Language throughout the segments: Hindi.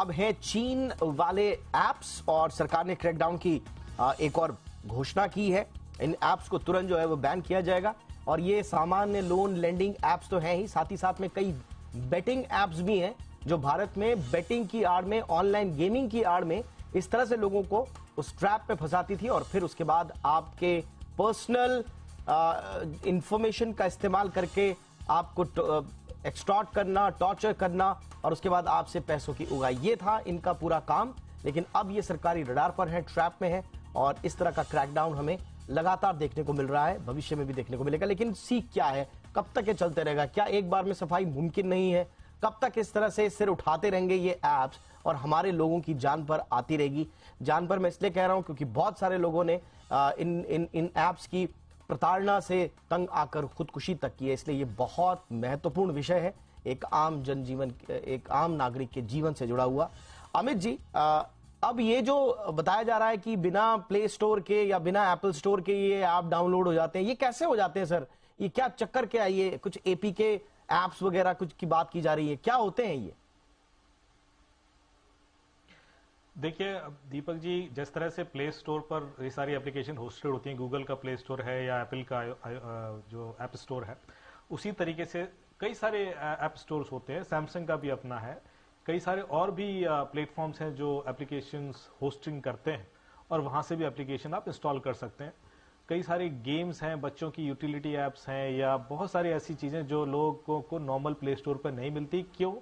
अब है चीन वाले एप्स और सरकार ने क्रैकडाउन की एक और घोषणा की है। इन एप्स को तुरंत जो है वो बैन किया जाएगा और ये सामान्य लोन लेंडिंग एप्स तो हैं ही, साथ ही साथ में कई बेटिंग एप्स भी हैं जो भारत में बेटिंग की आड़ में, ऑनलाइन गेमिंग की आड़ में इस तरह से लोगों को उस ट्रैप पे फंसाती थी और फिर उसके बाद आपके पर्सनल इंफॉर्मेशन का इस्तेमाल करके आपको एक्सटॉर्ट करना, टॉर्चर करना और उसके बाद आपसे पैसों की उगाही। ये था इनका पूरा काम, लेकिन अब ये सरकारी रडार पर है, ट्रैप में है और इस तरह का क्रैकडाउन हमें लगातार देखने को मिल रहा है, भविष्य में भी देखने को मिलेगा। लेकिन सीख क्या है, कब तक ये चलते रहेगा? क्या एक बार में सफाई मुमकिन नहीं है? कब तक इस तरह से सिर उठाते रहेंगे ये ऐप्स और हमारे लोगों की जान पर आती रहेगी? जान पर मैं इसलिए कह रहा हूं क्योंकि बहुत सारे लोगों ने इन ऐप्स की प्रताड़ना से तंग आकर खुदकुशी तक की है। इसलिए ये बहुत महत्वपूर्ण विषय है, एक आम जनजीवन, एक आम नागरिक के जीवन से जुड़ा हुआ। अमित जी, अब ये जो बताया जा रहा है कि बिना प्ले स्टोर के या बिना एप्पल स्टोर के ये ऐप डाउनलोड हो जाते हैं, ये कैसे हो जाते हैं सर? ये क्या चक्कर क्या है? ये कुछ एपीके ऐप्स वगैरह कुछ की बात की जा रही है, क्या होते हैं ये? देखिए दीपक जी, जिस तरह से प्ले स्टोर पर ये सारी एप्लीकेशन होस्टेड होती हैं, गूगल का प्ले स्टोर है या एप्पल का जो ऐप स्टोर है, उसी तरीके से कई सारे ऐप स्टोर्स होते हैं। सैमसंग का भी अपना है, कई सारे और भी प्लेटफॉर्म्स हैं जो एप्लीकेशंस होस्टिंग करते हैं और वहां से भी एप्लीकेशन आप इंस्टॉल कर सकते हैं। कई सारे गेम्स हैं, बच्चों की यूटिलिटी एप्स हैं या बहुत सारी ऐसी चीजें जो लोगों को नॉर्मल प्ले स्टोर पर नहीं मिलती। क्यों?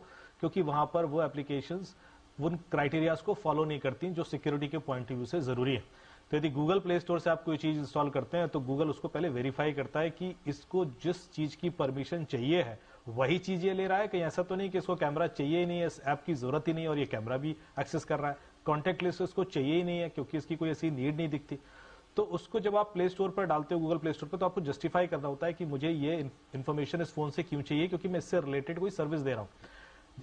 क्योंकि वहां पर वो एप्लीकेशंस उन क्राइटेरियाज को फॉलो नहीं करती जो सिक्योरिटी के पॉइंट ऑफ व्यू से जरूरी है। तो यदि गूगल प्ले स्टोर से आप कोई चीज इंस्टॉल करते हैं तो गूगल उसको पहले वेरीफाई करता है कि इसको जिस चीज की परमिशन चाहिए है वही चीज ये ले रहा है। कहीं ऐसा तो नहीं कि इसको कैमरा चाहिए ही नहीं है, इस ऐप की जरूरत ही नहीं और ये कैमरा भी एक्सेस कर रहा है। कॉन्टेक्ट लिस्ट इसको चाहिए ही नहीं है क्योंकि इसकी कोई ऐसी नीड नहीं दिखती। तो उसको जब आप प्ले स्टोर पर डालते हो, गूगल प्ले स्टोर पर, तो आपको जस्टिफाई करना होता है कि मुझे ये इन्फॉर्मेशन इस फोन से क्यों चाहिए, क्योंकि मैं इससे रिलेटेड कोई सर्विस दे रहा हूं।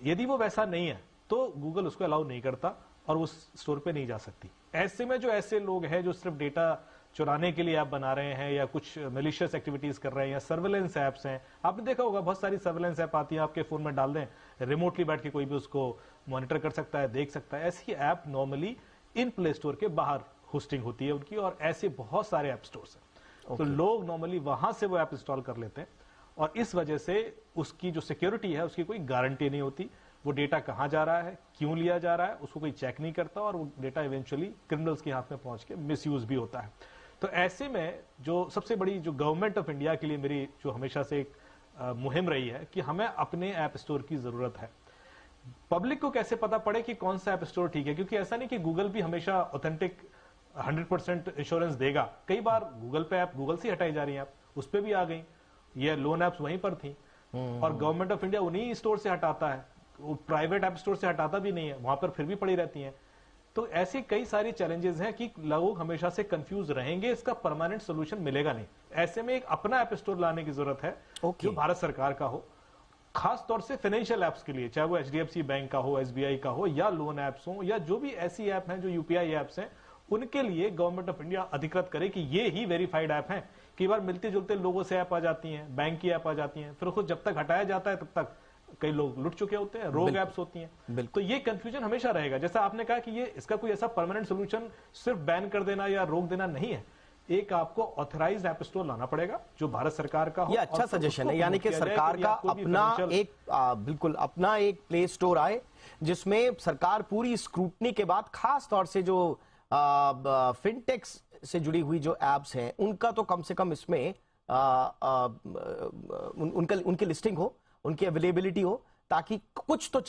यदि वो वैसा नहीं है तो गूगल उसको अलाउ नहीं करता और उस स्टोर पे नहीं जा सकती। ऐसे में जो ऐसे लोग हैं जो सिर्फ डेटा चुराने के लिए ऐप बना रहे हैं या कुछ मैलिशियस एक्टिविटीज कर रहे हैं या सर्वेलेंस ऐप्स हैं, आपने देखा होगा बहुत सारी सर्वेलेंस ऐप आती है, आपके फोन में डाल दें, रिमोटली बैठ के कोई भी उसको मॉनिटर कर सकता है, देख सकता है। ऐसी app normally in play store के बाहर होस्टिंग होती है उनकी और ऐसे बहुत सारे ऐप स्टोर्स हैं। तो लोग नॉर्मली वहां से वो ऐप इंस्टॉल कर लेते हैं और इस वजह से उसकी जो सिक्योरिटी है उसकी कोई गारंटी नहीं होती। वो डेटा कहां जा रहा है, क्यों लिया जा रहा है, उसको कोई चेक नहीं करता और वो डेटा इवेंचुअली क्रिमिनल्स के हाथ में पहुंच के मिसयूज भी होता है। तो ऐसे में जो सबसे बड़ी जो गवर्नमेंट ऑफ इंडिया के लिए मेरी जो हमेशा से एक मुहिम रही है कि हमें अपने ऐप स्टोर की जरूरत है। पब्लिक को कैसे पता पड़े कि कौन सा ऐप स्टोर ठीक है, क्योंकि ऐसा नहीं कि गूगल भी हमेशा ऑथेंटिक 100% इंश्योरेंस देगा। कई बार गूगल पे ऐप गूगल से हटाई जा रही है, आप उस पर भी आ गई, ये लोन ऐप्स वहीं पर थी और गवर्नमेंट ऑफ इंडिया उन्हीं स्टोर से हटाता है, वो प्राइवेट ऐप स्टोर से हटाता भी नहीं है, वहां पर फिर भी पड़ी रहती हैं। तो ऐसी कई सारी चैलेंजेस हैं कि लोग हमेशा से कंफ्यूज रहेंगे, इसका परमानेंट सोल्यूशन मिलेगा नहीं। ऐसे में एक अपना ऐप स्टोर लाने की जरूरत है जो भारत सरकार का हो, खास तौर से फाइनेंशियल ऐप्स के लिए, चाहे वो एचडीएफसी बैंक का हो, एसबीआई का हो या लोन ऐप्स हो या जो भी ऐसी ऐप हैं जो यूपीआई ऐप्स हैं, उनके लिए गवर्नमेंट ऑफ इंडिया अधिकृत करे कि ये ही वेरीफाइड ऐप हैं। कई बार मिलते जुलते लोगों से ऐप आ जाती हैं, बैंक की ऐप आ जाती हैं, फिर उसको जब तक हटाया जाता है तब तक कई लोग लुट चुके होते हैं, रोग ऐप्स होती हैं। तो ये कंफ्यूजन हमेशा रहेगा। जैसा आपने कहा कि ये इसका कोई ऐसा परमानेंट सोल्यूशन सिर्फ बैन कर देना या रोक देना नहीं है, एक आपको ऑथराइज्ड ऐप स्टोर लाना पड़ेगा जो भारत सरकार का हो। ये अच्छा सजेशन है, यानी कि सरकार का अपना एक बिल्कुल अपना एक प्ले स्टोर आए जिसमें सरकार पूरी स्क्रूटनी के बाद खास तौर से जो फिनटेक्स से जुड़ी हुई जो एप्स हैं उनका तो कम से कम इसमें उनकी लिस्टिंग हो, उनकी अवेलेबिलिटी हो, ताकि कुछ तो